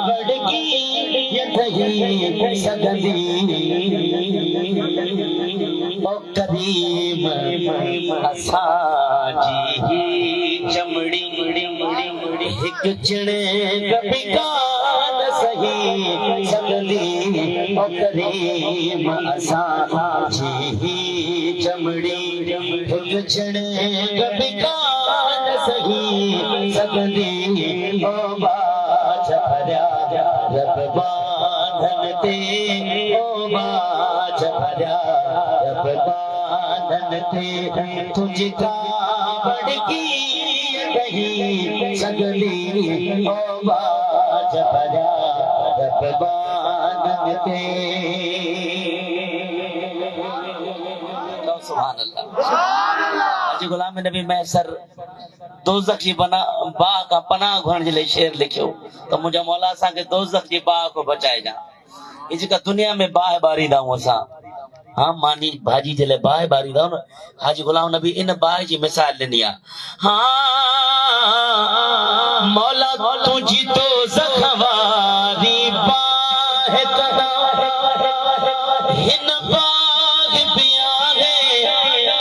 बड़की यथही सगदी ओ करीम असांजी चमड़ी हिक चिणे कपिकान सही सगदी ओ करीम असांजी चमड़ी हिक चिणे कपिकान सही सगदी ओ बाज भरिया रब बांधन ते ओ बाज भरिया रब बांधन ते तुझका बड़की कहीं सगली ओ बाज भरिया रब बांधन ते। सुभान अल्लाह। गुलाम नबी मैसर दोज़ख जी बना बाह का पनाह घुरण जे लाइ शेर लिखियो तो मुंहिंजा मौला असांखे दोज़ख जी बाह को बचाए जा। ये जेका दुनिया में बाह बारींदा आहियूं असां, हाँ मानी भाजी जे लाइ बाह बारींदा आहियूं न, हाजी गुलाम नबी इन बाह जी मिसाल ॾिनी आहे। हाँ मौला तुंहिंजी दोज़ख वारी बाह करा हिन बाग पिया है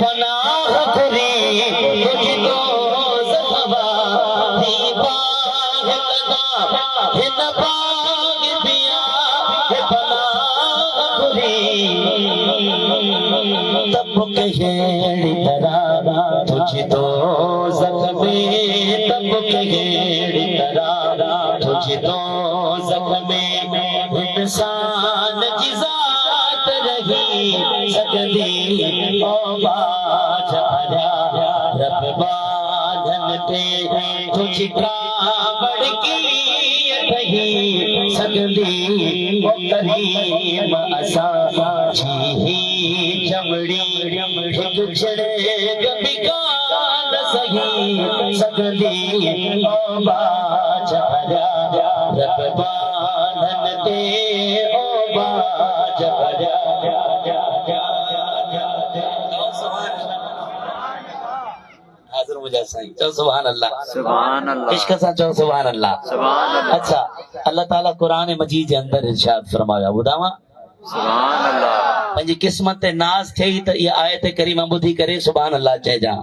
पनाह घुरी तुंहिंजी दोज़ख वारी बाह करा हिन बाग पिया है पनाह घुरी तब कहेड़ी तरह तुझी दोज़ख में तब कहेड़ी तरह तुझी दोज़ख में इंसान की ज़ात रही सगदी ओ बाज भरिया रब बांधन ते तुझका बड़की रही सगदी ओ करीम असांजी चमड़ी हिक छिड़े कपिकान सही सगदी ओ बाज भरिया रब बांधन ते ओ बाज भरिया। हाज़िर मुझे साईं चओ सुभान अल्लाह सुभान अल्लाह इश्क सां चओ सुभान अल्लाह सुभान अल्लाह। अच्छा अल्लाह ताला कुरान मजीद जे अंदर इरशाद फरमाया ॿुधावां सुभान अल्लाह पंहिंजी क़िस्मत ते नाज़ थिए त इहा आयत करीमा ॿुधी करे सुभान अल्लाह चइजां।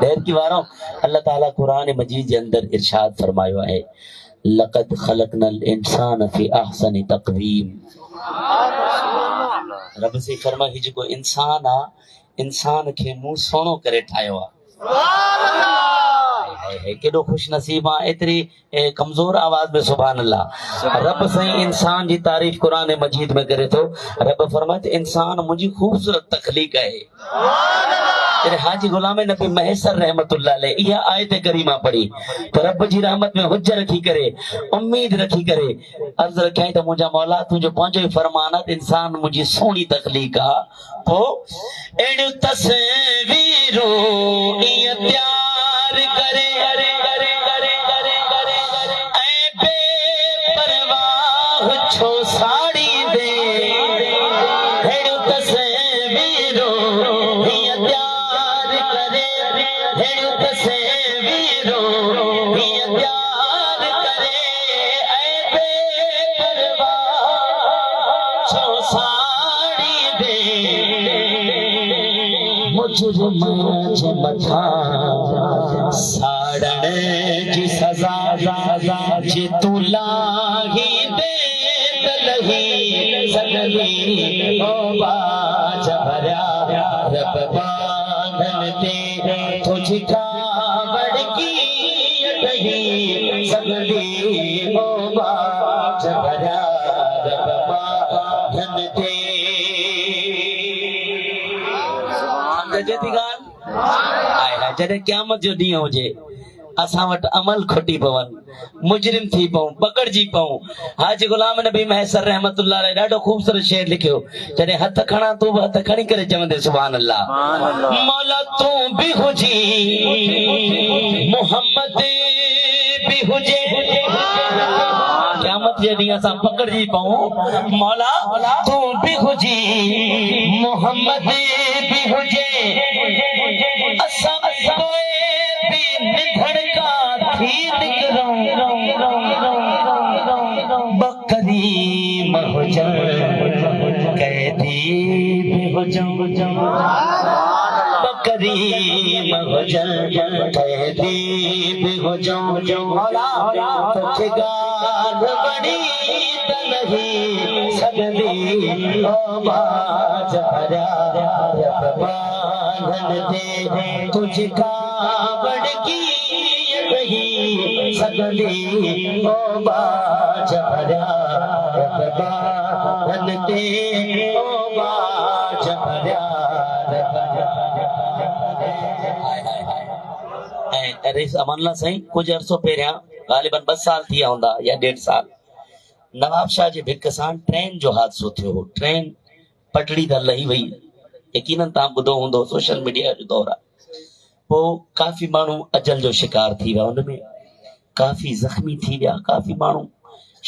देर की वारो अल्लाह ताला कुरान मजीद जे अंदर इरशाद फरमायो आहे लक़द ख़लक़नल इंसान फी अहसनि तक़वीम। रब से फरमाए ही जेको इंसान आहे इंसान खे मूं सोणो करे ठाहियो आहे। केॾो खुश नसीब आहे एतिरी कमज़ोर आवाज़ में सुभान अल्लाह। रब साईं इंसान जी तारीफ़ कुरान मजीद में करे थो। रब फरमाए त इंसान मुंहिंजी ख़ूबसूरत तख़लीक़ आहे। हाजी गुलाम नबी मैसर रहमतुल्लाह अलैह इहा आयत करीमा पढ़ी तो रब जी रहमत में हुज रखी करे उम्मीद रखी करे अर्ज़ रखियाई त मुंहिंजा मौला तुंहिंजो पंहिंजो ई फरमान आहे इंसान मुंहिंजी सोणी तख़लीक़ आहे। पोइ अहिड़ियूं तस्वीरूं ईअं तयार करे ऐं बेपरवाह छो साड़ी दे अहिड़ियूं तस्वीरूं ईअं तयार करे अहिड़ियूं तस्वीरूं ईअं तयार करे ऐं बेपरवाह छो साड़ी दे मुजुर्म जे मथां साड़ण जी सज़ा जे तूं लाही दे त लही सगदी ओ बाज भरिया रब बांधन ते तुझका बड़की रही सगदी ओ बाज भरिया रब बांधन ते। जॾहिं क़यामत जो ॾींहुं हुजे असां वटि अमल खुटी पवन मुजरिम थी पऊं पकड़जी पऊं। हाजी गुलाम नबी मैसर रहमतुल्लाह अलैह ॾाढो ख़ूबसूरत शेर लिखियो जॾहिं हथ खणा तूं बि हथ खणी करे चवंदे सुभान अल्लाह। मौला तूं बि हुजी मोहम्मद भी हुजे क़यामत जे ॾींहुं असां पकड़जी पऊं मौला तूं बि हुजी मोहम्मद भी हुजे असां कोई भी निधड़ का थी निकरूं बकरी महजन कैदी हुजम बकरी महजन कैदी हुजम तुझे गाल बड़ी नहीं सगली ओ बाज भरा बांधन दे तुझे कावड़ की नहीं सगली ओ बाज भरा बांधन दे ओ बाज भरा अरे अमनला साईं कुछ अरसो पहिरियां ग़ालिबन 2 साल थी हूंदा या 1.5 साल नवाब शाह जे भिक सां ट्रेन जो हादसो थियो हो। ट्रेन पटड़ी त लही वई, यकीनन तव्हां ॿुधो हूंदो, सोशल मीडिया जो दौर आहे। पोइ काफ़ी माण्हू अजल जो शिकार थी विया, उनमें काफ़ी ज़ख़्मी थी विया, काफ़ी माण्हू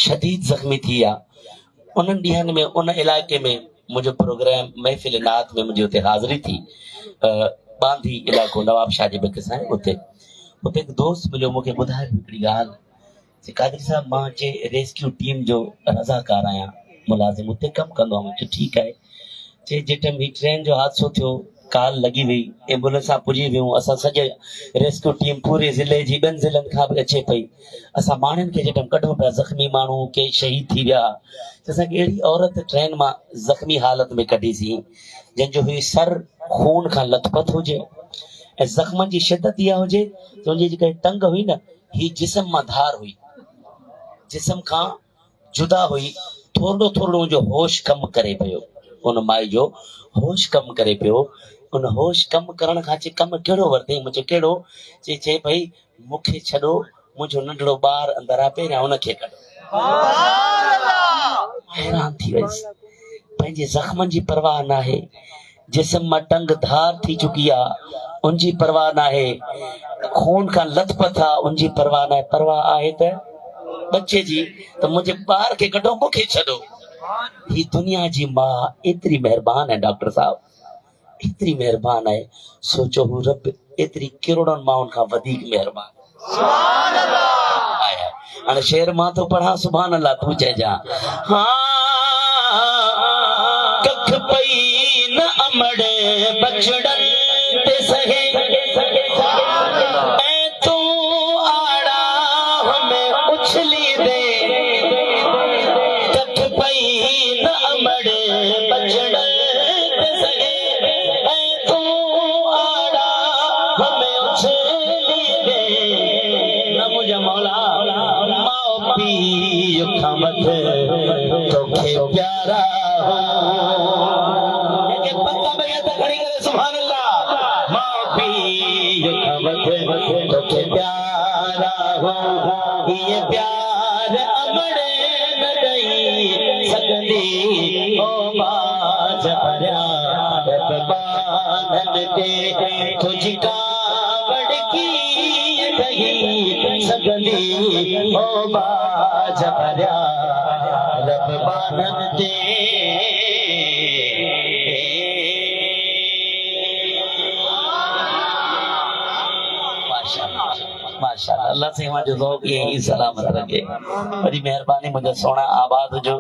शदीद ज़ख़्मी थी विया। उन्हनि ॾींहंनि में उन इलाइक़े में मुंहिंजो प्रोग्राम महफ़िल नात में मुंहिंजी उते हाज़िरी थी। बांधी इलाइक़ो नवाब शाह जे भिक सां उते हिकु दोस्त मिलियो, मूंखे ॿुधायो हिकिड़ी ॻाल्हि, कादरी साहब मां जे रेस्क्यू टीम जो रज़ाकार आहियां, मुलाज़िम उते कमु कंदो आहियां। चयो ठीकु आहे। जे टाइम ही ट्रेन जो हादसो थियो, काल लॻी वई, एम्बुलेंस सां पुॼी वियूं, असां सॼे रेस्क्यू टीम पूरे ज़िले जी 2 ज़िलनि खां बि अचे पई। असां माण्हुनि खे जे टाइम कढूं पिया, ज़ख़्मी माण्हू के शहीद थी विया, असांखे अहिड़ी औरत ट्रेन मां ज़ख़्मी हालत में कढीसीं जंहिंजो ही सर खून खां लथपथ हुजे ऐं ज़ख़्मनि जी शिदत इहा हुजे त हुनजी जेका टंग हुई न, ही जिस्म मां धार हुई, जिस्म खां जुदा हुई। थोरो थोरो जो होश कम करे पियो, उन माई जो होश कम करे पियो। उन होश कम करण खां कम कहिड़ो वरितई, मुझे कहिड़ो चए भई मूंखे छॾो, मुंहिंजो नंढड़ो ॿार अंदरि आहे, पहिरियां उनखे कढो। हैरान थी वयसि, पंहिंजे ज़ख़्मनि जी परवाह न आहे, जिस्म मां टंग धार थी चुकी आहे, उनजी परवाह न आहे, खून खां लथपथ आहे, उनजी परवाह न आहे। परवाह आहे त बच्चे जी, त मुंहिंजे ॿार खे कढो, मूंखे छॾो। ही दुनिया जी मां एतिरी महिरबान है डॉक्टर साहब, एतिरी महिरबान आहे। सोचो हू रब एतिरी करोड़नि माण्हुनि खां वधीक महिरबान। सुभान अल्लाह। हाणे शेर मां थो पढ़ां, सुभान अल्लाह तूं चइजां। कख पई न अमड़ बचड़न ते सहे, ऐं तू आड़ा हमें उछली दे। कख पई न अमड़ बचड़न ते सहे, ऐं तू आड़ा हमें उछली दे। न मुझे मौला माओ पी खां मथ तोखे प्यारा ये प्यार अमड़ न दई सकदी ओ बाज भरिया बांधन ते तुझ कावड़ की दही सकदी ओ बाज भरिया रब बांधन ते। माशाअल्लाह, अल्लाह से जो ज़ौक़ ये ही सलामत रखे। बड़ी मेहरबानी, मुझे सोना आबाद जो